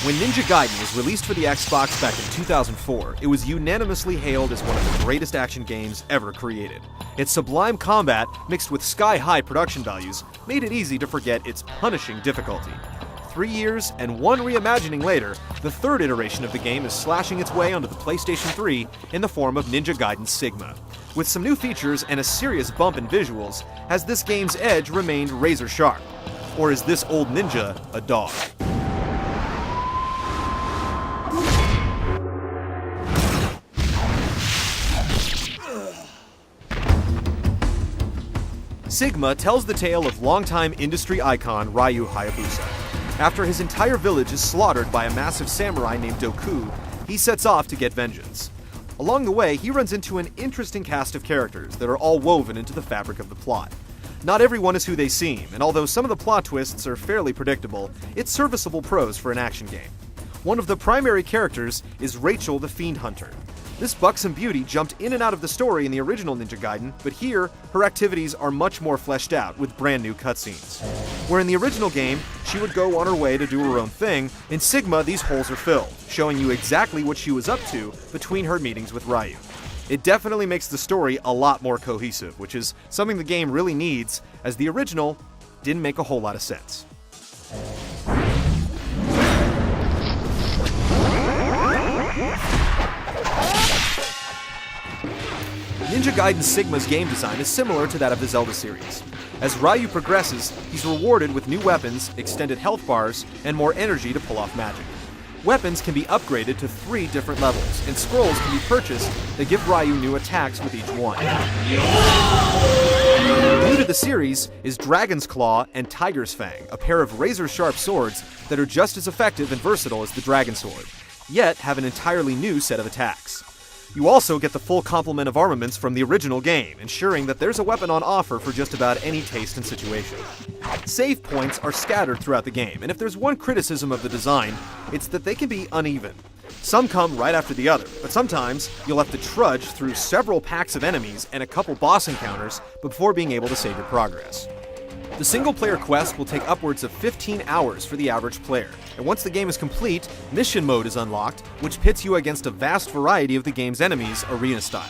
When Ninja Gaiden was released for the Xbox back in 2004, it was unanimously hailed as one of the greatest action games ever created. Its sublime combat, mixed with sky-high production values, made it easy to forget its punishing difficulty. 3 years and one reimagining later, the third iteration of the game is slashing its way onto the PlayStation 3 in the form of Ninja Gaiden Sigma. With some new features and a serious bump in visuals, has this game's edge remained razor sharp? Or is this old ninja a dog? Sigma tells the tale of longtime industry icon Ryu Hayabusa. After his entire village is slaughtered by a massive samurai named Doku, he sets off to get vengeance. Along the way, he runs into an interesting cast of characters that are all woven into the fabric of the plot. Not everyone is who they seem, and although some of the plot twists are fairly predictable, it's serviceable prose for an action game. One of the primary characters is Rachel the Fiend Hunter. This buxom beauty jumped in and out of the story in the original Ninja Gaiden, but here, her activities are much more fleshed out with brand new cutscenes. Where in the original game, she would go on her way to do her own thing, in Sigma these holes are filled, showing you exactly what she was up to between her meetings with Ryu. It definitely makes the story a lot more cohesive, which is something the game really needs, as the original didn't make a whole lot of sense. Ninja Gaiden Sigma's game design is similar to that of the Zelda series. As Ryu progresses, he's rewarded with new weapons, extended health bars, and more energy to pull off magic. Weapons can be upgraded to 3 different levels, and scrolls can be purchased that give Ryu new attacks with each one. New to the series is Dragon's Claw and Tiger's Fang, a pair of razor-sharp swords that are just as effective and versatile as the Dragon Sword, yet have an entirely new set of attacks. You also get the full complement of armaments from the original game, ensuring that there's a weapon on offer for just about any taste and situation. Save points are scattered throughout the game, and if there's one criticism of the design, it's that they can be uneven. Some come right after the other, but sometimes you'll have to trudge through several packs of enemies and a couple boss encounters before being able to save your progress. The single-player quest will take upwards of 15 hours for the average player, and once the game is complete, Mission Mode is unlocked, which pits you against a vast variety of the game's enemies arena-style.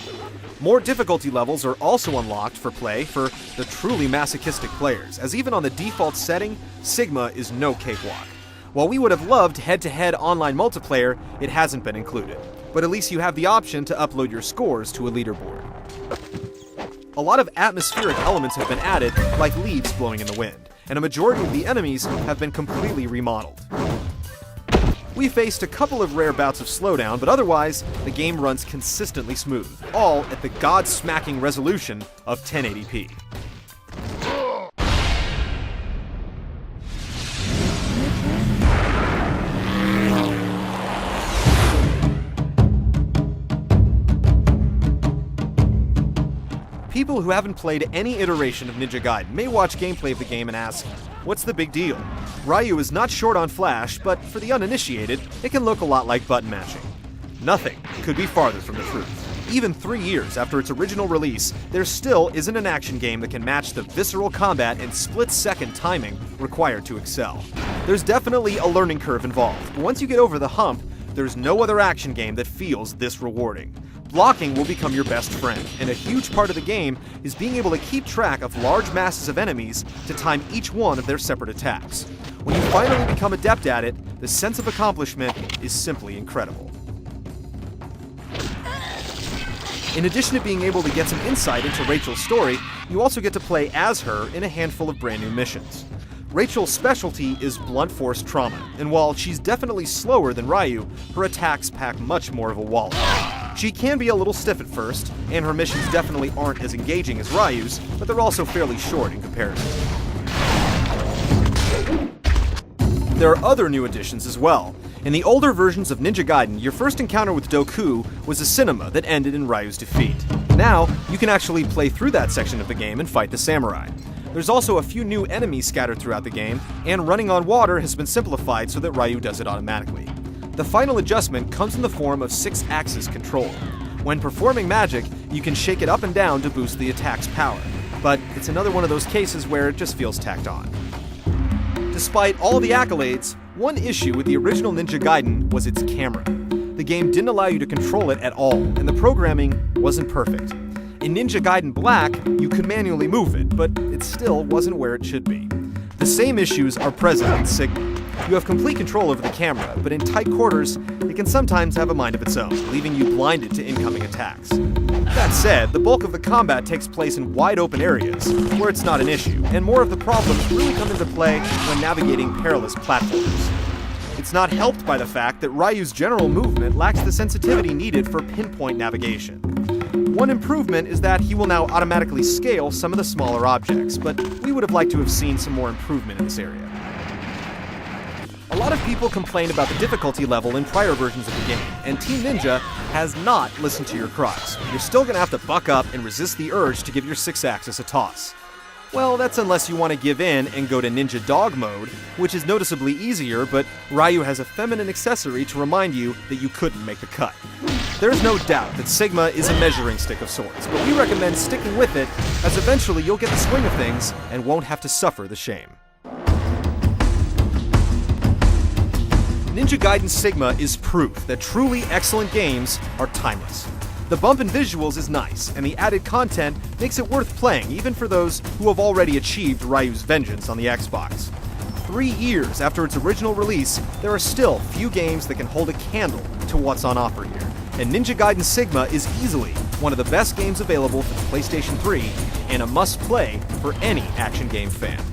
More difficulty levels are also unlocked for play for the truly masochistic players, as even on the default setting, Sigma is no cakewalk. While we would have loved head-to-head online multiplayer, it hasn't been included, but at least you have the option to upload your scores to a leaderboard. A lot of atmospheric elements have been added, like leaves blowing in the wind, and a majority of the enemies have been completely remodeled. We faced a couple of rare bouts of slowdown, but otherwise, the game runs consistently smooth, all at the god-smacking resolution of 1080p. People who haven't played any iteration of Ninja Gaiden may watch gameplay of the game and ask, what's the big deal? Ryu is not short on flash, but for the uninitiated, it can look a lot like button mashing. Nothing could be farther from the truth. Even 3 years after its original release, there still isn't an action game that can match the visceral combat and split-second timing required to excel. There's definitely a learning curve involved, but once you get over the hump, there's no other action game that feels this rewarding. Blocking will become your best friend, and a huge part of the game is being able to keep track of large masses of enemies to time each one of their separate attacks. When you finally become adept at it, the sense of accomplishment is simply incredible. In addition to being able to get some insight into Rachel's story, you also get to play as her in a handful of brand new missions. Rachel's specialty is blunt force trauma, and while she's definitely slower than Ryu, her attacks pack much more of a wallop. She can be a little stiff at first, and her missions definitely aren't as engaging as Ryu's, but they're also fairly short in comparison. There are other new additions as well. In the older versions of Ninja Gaiden, your first encounter with Doku was a cinema that ended in Ryu's defeat. Now, you can actually play through that section of the game and fight the samurai. There's also a few new enemies scattered throughout the game, and running on water has been simplified so that Ryu does it automatically. The final adjustment comes in the form of 6-axis control. When performing magic, you can shake it up and down to boost the attack's power, but it's another one of those cases where it just feels tacked on. Despite all the accolades, One issue with the original Ninja Gaiden was its camera. The game didn't allow you to control it at all, and the programming wasn't perfect. In Ninja Gaiden Black, you could manually move it, but it still wasn't where it should be. The same issues are present in Sigma. You have complete control over the camera, but in tight quarters, it can sometimes have a mind of its own, leaving you blinded to incoming attacks. That said, the bulk of the combat takes place in wide open areas, where it's not an issue, and more of the problems really come into play when navigating perilous platforms. It's not helped by the fact that Ryu's general movement lacks the sensitivity needed for pinpoint navigation. One improvement is that he will now automatically scale some of the smaller objects, but we would have liked to have seen some more improvement in this area. A lot of people complained about the difficulty level in prior versions of the game, and Team Ninja has not listened to your cries. You're still gonna have to buck up and resist the urge to give your 6-axis a toss. Well, that's unless you want to give in and go to Ninja Dog mode, which is noticeably easier, but Ryu has a feminine accessory to remind you that you couldn't make the cut. There's no doubt that Sigma is a measuring stick of sorts, but we recommend sticking with it, as eventually you'll get the swing of things and won't have to suffer the shame. Ninja Gaiden Sigma is proof that truly excellent games are timeless. The bump in visuals is nice, and the added content makes it worth playing even for those who have already achieved Ryu's vengeance on the Xbox. 3 years after its original release, there are still few games that can hold a candle to what's on offer here, and Ninja Gaiden Sigma is easily one of the best games available for the PlayStation 3 and a must-play for any action game fan.